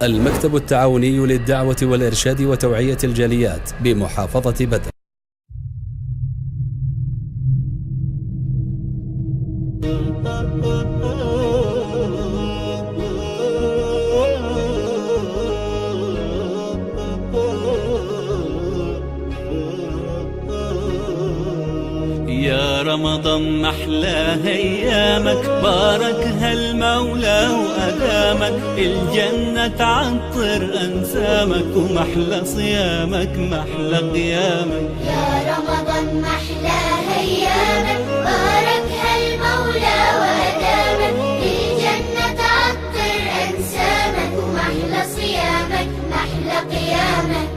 المكتب التعاوني للدعوة والإرشاد وتوعية الجاليات بمحافظة بدر. يا رمضان محلى ايامك، باركها المولى وادامك، الجنة تعطر انسامك، ومحلى صيامك محلى قيامك. يا رمضان محلى ايامك، باركها المولى وادامك، الجنة تعطر انسامك، ومحلى صيامك محلى قيامك.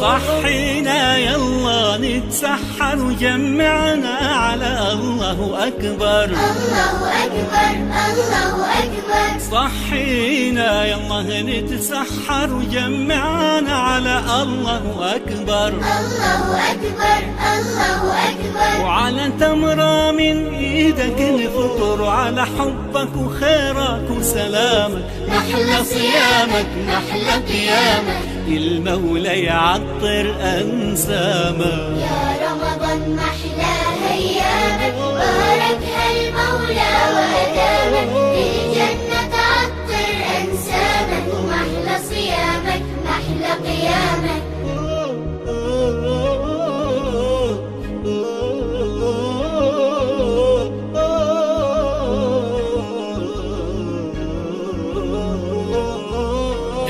صحينا يلا نتسحر وجمعنا على الله أكبر. الله أكبر الله أكبر. صحينا يلا نتسحر وجمعنا على الله أكبر. الله أكبر الله أكبر. وعلى تمرة من إيدك نفطر، على حبك وخيرك وسلامك، محلى صيامك محلى قيامك، المولى يعطر أنسامك. يا رمضان محلى أيامك، باركها المولى وأدامك، الجنة تعطر أنسامك، ومحلى صيامك محلى قيامك.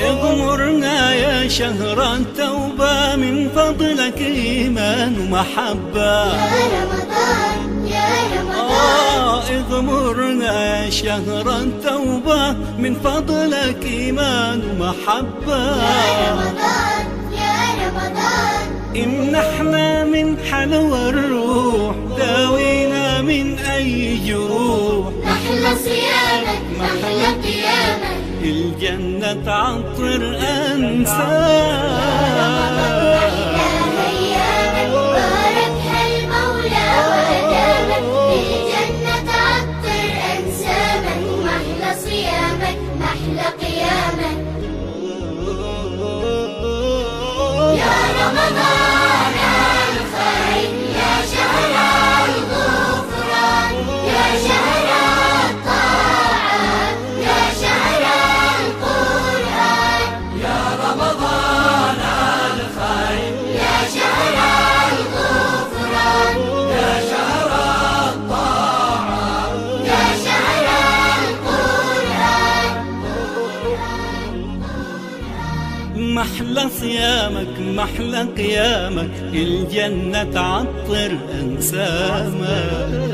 اغمرنا يا شهر التوبة، من فضلك إيمان ومحبة. يا رمضان يا رمضان. اغمرنا يا شهر التوبة، من فضلك إيمان ومحبة. يا رمضان يا رمضان. امنحنا من حلوى الروح، داوينا من أي جروح، محلى صيامك محلى قيامك، الجنة تعطر أنسامك. أيامك باركها المولى وأدامك، الجنة تعطر أنسامك، ومحلى صيامك محلى قيامك. يا رمضان الخير، يا شهر الغفران، يا شهر الطاعات، يا شهر القرآن. يا رمضان الخير، يا شهر الغفران، يا شهر الطاعة، يا شهر القرآن. محلى صيامك محلى قيامك، الجنة تعطر أنسامك.